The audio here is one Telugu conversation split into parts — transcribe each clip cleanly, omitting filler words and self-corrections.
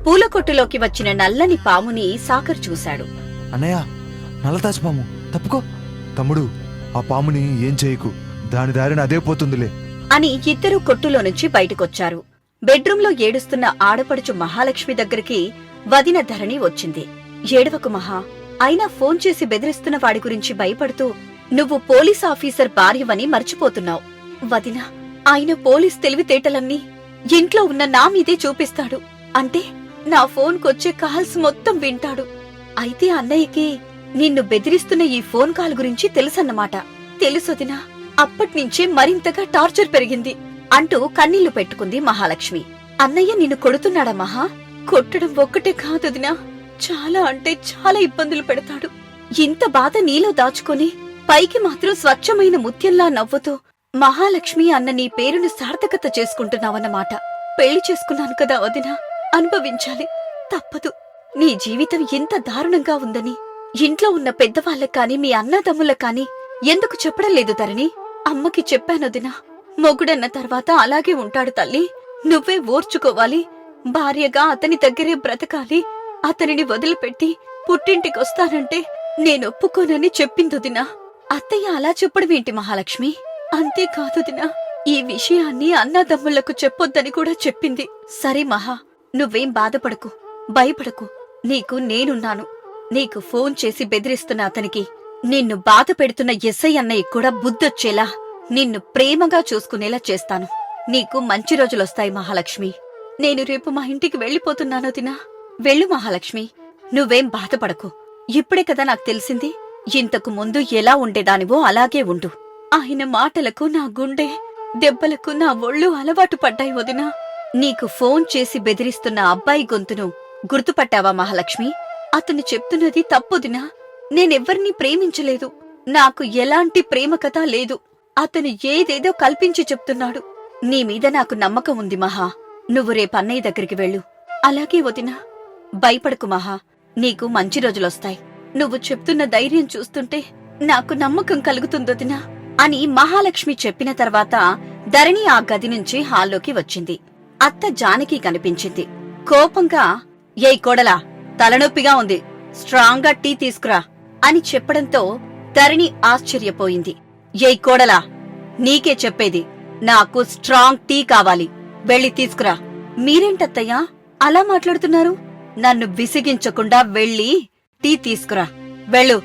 పూలకొట్టులోకి వచ్చిన నల్లని పాముని సాగర్ చూశాడు. అన్నయ్య, నల్ల తాచుపాము, తప్పుకో. తమ్ముడు, ఆ పాముని ఏం చేయకు, దాని దారిని అదే పోతుందిలే అని ఇద్దరూ కొట్టులో నుంచి బయటకొచ్చారు. బెడ్రూంలో ఏడుస్తున్న ఆడపడుచు మహాలక్ష్మి దగ్గరికి వదిన ధరణి వచ్చింది. ఏడవకు మహా, అయినా ఫోన్ చేసి బెదిరిస్తున్న వాడి గురించి భయపడుతూ నువ్వు పోలీస్ ఆఫీసర్ భార్యవని మర్చిపోతున్నావు. వదిన, ఆయన పోలీస్ తెలివితేటలన్నీ ఇంట్లో ఉన్న నా మీదే చూపిస్తాడు. అంటే నా ఫోన్కొచ్చే కాల్స్ మొత్తం వింటాడు. అయితే అన్నయ్యకి నిన్ను బెదిరిస్తున్న ఈ ఫోన్ కాల్ గురించి తెలుసన్నమాట. తెలుసొదినా, అప్పట్నుంచే మరింతగా టార్చర్ పెరిగింది అంటూ కన్నీళ్లు పెట్టుకుంది మహాలక్ష్మి. అన్నయ్య నిన్ను కొడుతున్నాడా మహా? కొట్టడం ఒక్కటే కాదొదినా, చాలా అంటే చాలా ఇబ్బందులు పెడతాడు. ఇంత బాధ నీలో దాచుకొని పైకి మాత్రం స్వచ్ఛమైన ముత్యంలా నవ్వుతూ మహాలక్ష్మి అన్న నీ పేరును సార్థకత చేసుకుంటున్నావన్నమాట. పెళ్లి చేసుకున్నాను కదా వదినా, అనుభవించాలి, తప్పదు. నీ జీవితం ఎంత దారుణంగా ఉందని ఇంట్లో ఉన్న పెద్దవాళ్ళకి కాని మీ అన్నదమ్ములకు కాని ఎందుకు చెప్పడం లేదు ధరణి? అమ్మకి చెప్పానొదినా, మొగుడన్న తర్వాత అలాగే ఉంటాడు తల్లి, నువ్వే ఓర్చుకోవాలి, భార్యగా అతని దగ్గరే బ్రతకాలి, అతనిని వదిలిపెట్టి పుట్టింటికొస్తానంటే నేనొప్పుకోనని చెప్పిందొదినా. అత్తయ్య అలా చెప్పడమేంటి మహాలక్ష్మి? అంతేకాదుదినా, ఈ విషయాన్ని అన్నాదమ్ముళ్లకు చెప్పొద్దని కూడా చెప్పింది. సరే మహా, నువ్వేం బాధపడకు, భయపడకు, నీకు నేనున్నాను. నీకు ఫోన్ చేసి బెదిరిస్తున్న అతనికి నిన్ను బాధ పెడుతున్న ఎస్ఐ అన్నయ్య కూడా బుద్ధొచ్చేలా నిన్ను ప్రేమగా చూసుకునేలా చేస్తాను. నీకు మంచి రోజులొస్తాయి మహాలక్ష్మి. నేను రేపు మా ఇంటికి వెళ్ళిపోతున్నానొదినా. వెళ్ళు మహాలక్ష్మి, నువ్వేం బాధపడకు. ఇప్పుడే కదా నాకు తెలిసింది, ఇంతకు ముందు ఎలా ఉండేదానివో అలాగే ఉండు. ఆయన మాటలకు నా గుండె, దెబ్బలకు నా ఒళ్ళు అలవాటు పడ్డాయి వదినా. నీకు ఫోన్ చేసి బెదిరిస్తున్న అబ్బాయి గొంతును గుర్తుపట్టావా మహాలక్ష్మి? అతను చెప్తున్నది తప్పొదినా. నేనెవ్వరినీ ప్రేమించలేదు, నాకు ఎలాంటి ప్రేమ కథ లేదు. అతను ఏదేదో కల్పించి చెప్తున్నాడు. నీ మీద నాకు నమ్మకం ఉంది మహా. నువ్వు రేపు అన్నయ్య దగ్గరికి వెళ్ళు. అలాగే వదినా, భయపడకు మహా, నీకు మంచి రోజులొస్తాయి. నువ్వు చెప్తున్న ధైర్యం చూస్తుంటే నాకు నమ్మకం కలుగుతుందొదినా అని మహాలక్ష్మి చెప్పిన తర్వాత ధరణి ఆ గది నుంచి హాల్లోకి వచ్చింది. అత్త జానకి కనిపించింది. కోపంగా, ఏయ్ కోడలా, తలనొప్పిగా ఉంది, స్ట్రాంగ్ గా టీ తీసుకురా అని చెప్పడంతో ధరణి ఆశ్చర్యపోయింది. ఏయ్ కోడలా, నీకే చెప్పేది, నాకు స్ట్రాంగ్ టీ కావాలి, వెళ్ళి తీసుకురా. మీరేంటత్తయ్యా అలా మాట్లాడుతున్నారు? నన్ను విసిగించకుండా వెళ్ళి టీ తీసుకురా, వెళ్ళు.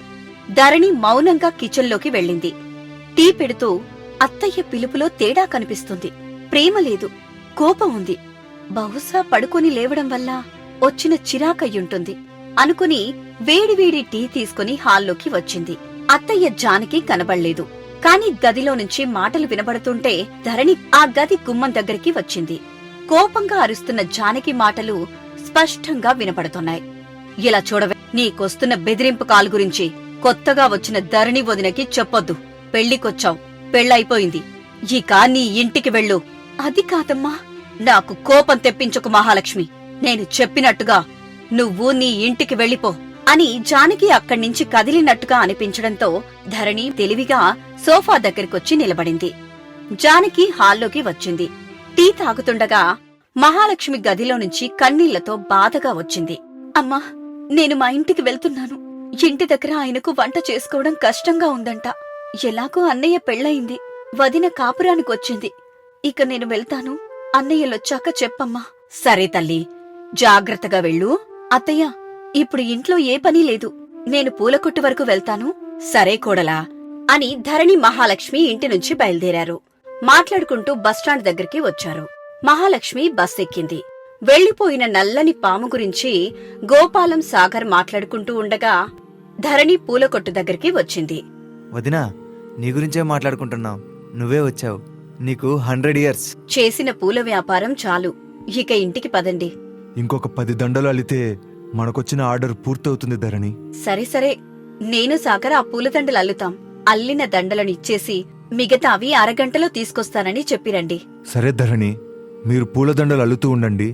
ధరణి మౌనంగా కిచెన్లోకి వెళ్ళింది. టీ పెడుతూ అత్తయ్య పిలుపులో తేడా కనిపిస్తుంది. ప్రేమ లేదు, కోపం ఉంది. బహుశా పడుకొని లేవడం వల్ల వచ్చిన చిరాకయ్యుంటుంది అనుకుని వేడివేడి టీ తీసుకుని హాల్లోకి వచ్చింది. అత్తయ్య జానకి కనబడలేదు. కాని గదిలో నుంచి మాటలు వినబడుతుంటే ధరణి ఆ గది గుమ్మం దగ్గరికి వచ్చింది. కోపంగా అరుస్తున్న జానకి మాటలు స్పష్టంగా వినపడుతున్నాయి. ఇలా చూడవే, నీకొస్తున్న బెదిరింపు కాల్ గురించి కొత్తగా వచ్చిన ధరణి వదినకి చెప్పొద్దు. పెళ్లికొచ్చావు, పెళ్ళైపోయింది, ఇక నీ ఇంటికి వెళ్ళు. అది కాదమ్మా, నాకు కోపం తెప్పించకు మహాలక్ష్మి. నేను చెప్పినట్టుగా నువ్వు నీ ఇంటికి వెళ్ళిపో అని జానకి అక్కడ్నించి కదిలినట్టుగా అనిపించడంతో ధరణి తెలివిగా సోఫా దగ్గరికొచ్చి నిలబడింది. జానకి హాల్లోకి వచ్చింది. టీ తాగుతుండగా మహాలక్ష్మి గదిలో నుంచి కన్నీళ్లతో బాధగా వచ్చింది. అమ్మా, నేను మా ఇంటికి వెళ్తున్నాను. ఇంటి దగ్గర ఆయనకు వంట చేసుకోవడం కష్టంగా ఉందంట. ఎలాగో అన్నయ్య పెళ్ళయింది, వదిన కాపురానికొచ్చింది. ఇక నేను వెళ్తాను, అన్నయ్యలొచ్చాక చెప్పమ్మా. సరే తల్లి, జాగ్రత్తగా వెళ్ళు. అత్తయ్య, ఇప్పుడు ఇంట్లో ఏ పని లేదు, నేను పూలకొట్టు వరకు వెళ్తాను. సరే కోడలా అని ధరణి మహాలక్ష్మి ఇంటి నుంచి బయలుదేరారు. మాట్లాడుకుంటూ బస్టాండ్ దగ్గరికి వచ్చారు. మహాలక్ష్మి బస్ ఎక్కింది. వెళ్లిపోయిన నల్లని పాము గురించి గోపాలం సాగర్ మాట్లాడుకుంటూ ఉండగా ధరణి పూలకొట్టు దగ్గరికి వచ్చింది. వదినా, నీ గురించే మాట్లాడుకుంటున్నాం, నువ్వే వచ్చావు. నీకు 100 years. చేసిన పూల వ్యాపారం చాలు, ఇక ఇంటికి పదండి. ఇంకొక 10 దండలు అల్లితే మనకొచ్చిన ఆర్డర్ పూర్తవుతుంది ధరణి. సరే సరే, నేను సాగర్ ఆ పూలదండలు అల్లుతాం. అల్లిన దండలను ఇచ్చేసి మిగతావి అరగంటలో తీసుకొస్తానని చెప్పిరండి. సరే ధరణి, మీరు పూలదండలు అల్లుతూ ఉండండి,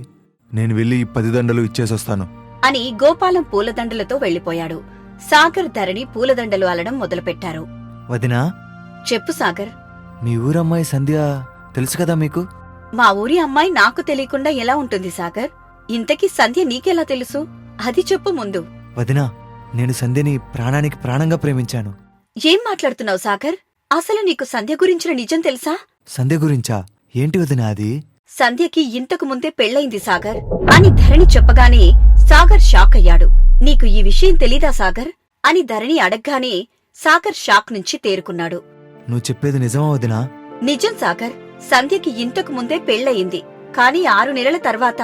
నేను వెళ్ళి 10 దండలు ఇచ్చేసొస్తాను అని గోపాలం పూలదండలతో వెళ్లిపోయాడు. సాగర్ ధరణి పూలదండలు అల్లడం మొదలుపెట్టారు. వదినా, చెప్పు సాగర్. మీ ఊరమ్మాయి సంధ్య తెలుసు కదా మీకు? మా ఊరి అమ్మాయి నాకు తెలియకుండా ఎలా ఉంటుంది సాగర్? ఇంతకీ సంధ్య నీకెలా తెలుసు? అది చెప్పు ముందు. వదినా, నేను సంధ్యని ప్రాణానికి ప్రాణంగా ప్రేమించాను. ఏం మాట్లాడుతున్నావు సాగర్? అసలు నీకు సంధ్య గురించిన నిజం తెలుసా? సంధ్య గురించా? ఏంటి వదినా అది? సంధ్యకి ఇంతకు ముందే పెళ్లయింది సాగర్ అని ధరణి చెప్పగానే సాగర్ షాక్ అయ్యాడు. నీకు ఈ విషయం తెలీదా సాగర్ అని ధరణి అడగ్గానే సాగర్ షాక్ నుంచి తేరుకున్నాడు. నువ్వు చెప్పేది నిజమా వదినా? నిజం సాగర్, సంధ్యకి ఇంతకు ముందే పెళ్లయింది. కాని 6 నెలల తర్వాత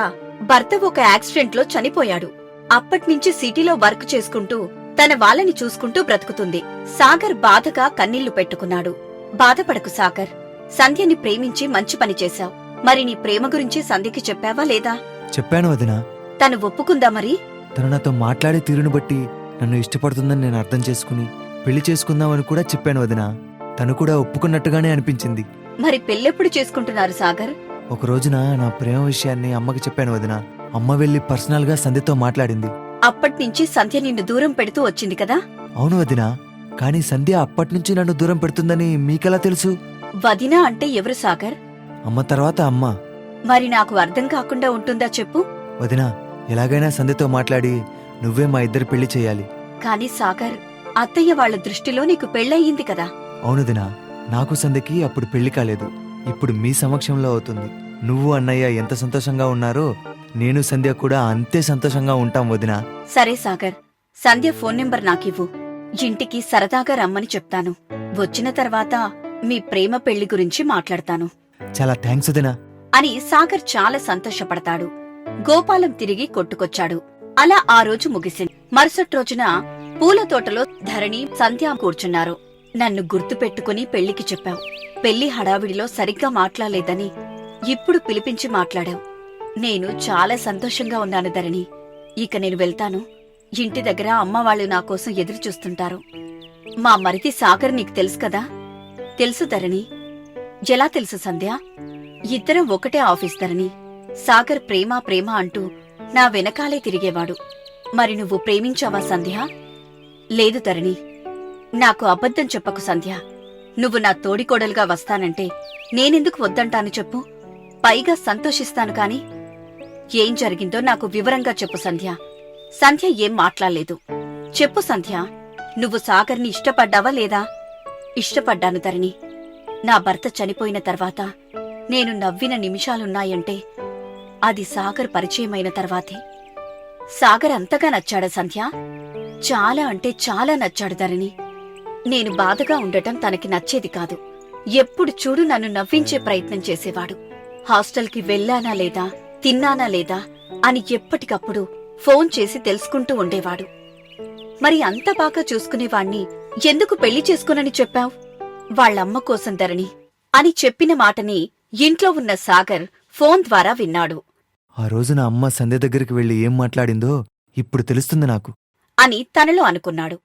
భర్త ఒక యాక్సిడెంట్లో చనిపోయాడు. అప్పట్నుంచి సిటీలో వర్క్ చేసుకుంటూ తన వాళ్ళని చూసుకుంటూ బ్రతుకుతుంది. సాగర్ బాధగా కన్నీళ్లు పెట్టుకున్నాడు. బాధపడకు సాగర్, సంధ్యని ప్రేమించి మంచి పని చేశావు. మరి నీ ప్రేమ గురించి సంధ్యకి చెప్పావా లేదా? చెప్పాను వదినా. తను ఒప్పుకుందా మరి? తను నాతో మాట్లాడే తీరును బట్టి నన్ను ఇష్టపడుతుందని నేను అర్థం చేసుకుని పెళ్లి చేసుకుందామని కూడా చెప్పాను వదినా. తను కూడా ఒప్పుకున్నట్టుగానే అనిపించింది. మరి పెళ్ళెప్పుడు చేసుకుంటున్నారు సాగర్? ఒక రోజున నా ప్రేమ విషయాన్ని అమ్మకి చెప్పాను వదినా. అమ్మ వెళ్లి పర్సనల్ గా సంధ్యతో మాట్లాడింది. అప్పట్నుంచి సంధ్య నిన్ను దూరం పెడుతూ వచ్చింది కదా? అవును వదినా, కానీ సంధ్య అప్పట్నుంచి నన్ను దూరం పెడుతుందని మీకెలా తెలుసు? వదినా అంటే ఎవరు సాగర్? అమ్మ తర్వాత అమ్మ. మరి నాకు అర్థం కాకుండా ఉంటుందా చెప్పు? వదినా, ఎలాగైనా సంధ్యతో మాట్లాడి నువ్వే మా ఇద్దరు పెళ్లి చేయాలి. కాని సాగర్, అత్తయ్య వాళ్ళ దృష్టిలో నీకు పెళ్ళయింది కదా? అవును వదినా, నాకు సంధ్యకి అప్పుడు పెళ్లి కాలేదు. ఇప్పుడు మీ సమక్షంలో అవుతుంది. నువ్వు అన్నయ్య ఎంత సంతోషంగా ఉన్నారో నేను సంధ్య కూడా అంతే సంతోషంగా ఉంటాం వదినా. సరే సాగర్, సంధ్య ఫోన్ నెంబర్ నాకివ్వు. ఇంటికి సరదాగా రమ్మని చెప్తాను. వచ్చిన తర్వాత మీ ప్రేమ పెళ్లి గురించి మాట్లాడతాను చాలా థ్యాంక్స్ వదినా అని సాగర్ చాలా సంతోషపడతాడు. గోపాలం తిరిగి కొట్టుకొచ్చాడు. అలా ఆ రోజు ముగిసింది. మరుసటి రోజున పూల తోటలో ధరణి, సంధ్య కూర్చున్నారు. నన్ను గుర్తు పెట్టుకుని పెళ్లికి చెప్పావు. పెళ్లి హడావిడిలో సరిగ్గా మాట్లాడలేదని ఇప్పుడు పిలిపించి మాట్లాడావు. నేను చాలా సంతోషంగా ఉన్నాను ధరణి. ఇక నేను వెళ్తాను. ఇంటి దగ్గర అమ్మ వాళ్ళు నా కోసం ఎదురు చూస్తుంటారు. మా మరిది సాగర్ నీకు తెలుసు కదా? తెలుసు ధరణి. ఎలా తెలుసు సంధ్య? ఇద్దరం ఒకటే ఆఫీస్ ధరణి. సాగర్ ప్రేమ ప్రేమ అంటూ నా వెనకాలే తిరిగేవాడు. మరి నువ్వు ప్రేమించావా సంధ్య? లేదు ధరణి. నాకు అబద్ధం చెప్పకు సంధ్య. నువ్వు నా తోడికోడలుగా వస్తానంటే నేనెందుకు వద్దంటాను చెప్పు? పైగా సంతోషిస్తాను కాని. ఏం జరిగిందో నాకు వివరంగా చెప్పు సంధ్య. సంధ్య ఏం మాట్లాడలేదు. చెప్పు సంధ్య, నువ్వు సాగర్ని ఇష్టపడ్డావా లేదా? ఇష్టపడ్డాను ధరణి. నా భర్త చనిపోయిన తర్వాత నేను నవ్విన నిమిషాలున్నాయంటే అది సాగర్ పరిచయమైన తర్వాతే. సాగర్ అంతగా నచ్చాడా సంధ్య? చాలా అంటే చాలా నచ్చాడు ధరణి. నేను బాధగా ఉండటం తనకి నచ్చేది కాదు. ఎప్పుడు చూడు నన్ను నవ్వించే ప్రయత్నం చేసేవాడు. హాస్టల్కి వెళ్ళానా లేదా, తిన్నానా లేదా అని ఎప్పటికప్పుడు ఫోన్ చేసి తెలుసుకుంటూ ఉండేవాడు. మరి అంత బాగా చూసుకునేవాణ్ణి ఎందుకు పెళ్లి చేసుకోనని చెప్పావ్? వాళ్ళమ్మ కోసం ధరణి అని చెప్పిన మాటని ఇంట్లో ఉన్న సాగర్ ఫోన్ ద్వారా విన్నాడు. ఆ రోజున అమ్మ సంధ్య దగ్గరికి వెళ్లి ఏం మాట్లాడిందో ఇప్పుడు తెలుస్తుంది నాకు అని తనలో అనుకున్నాడు.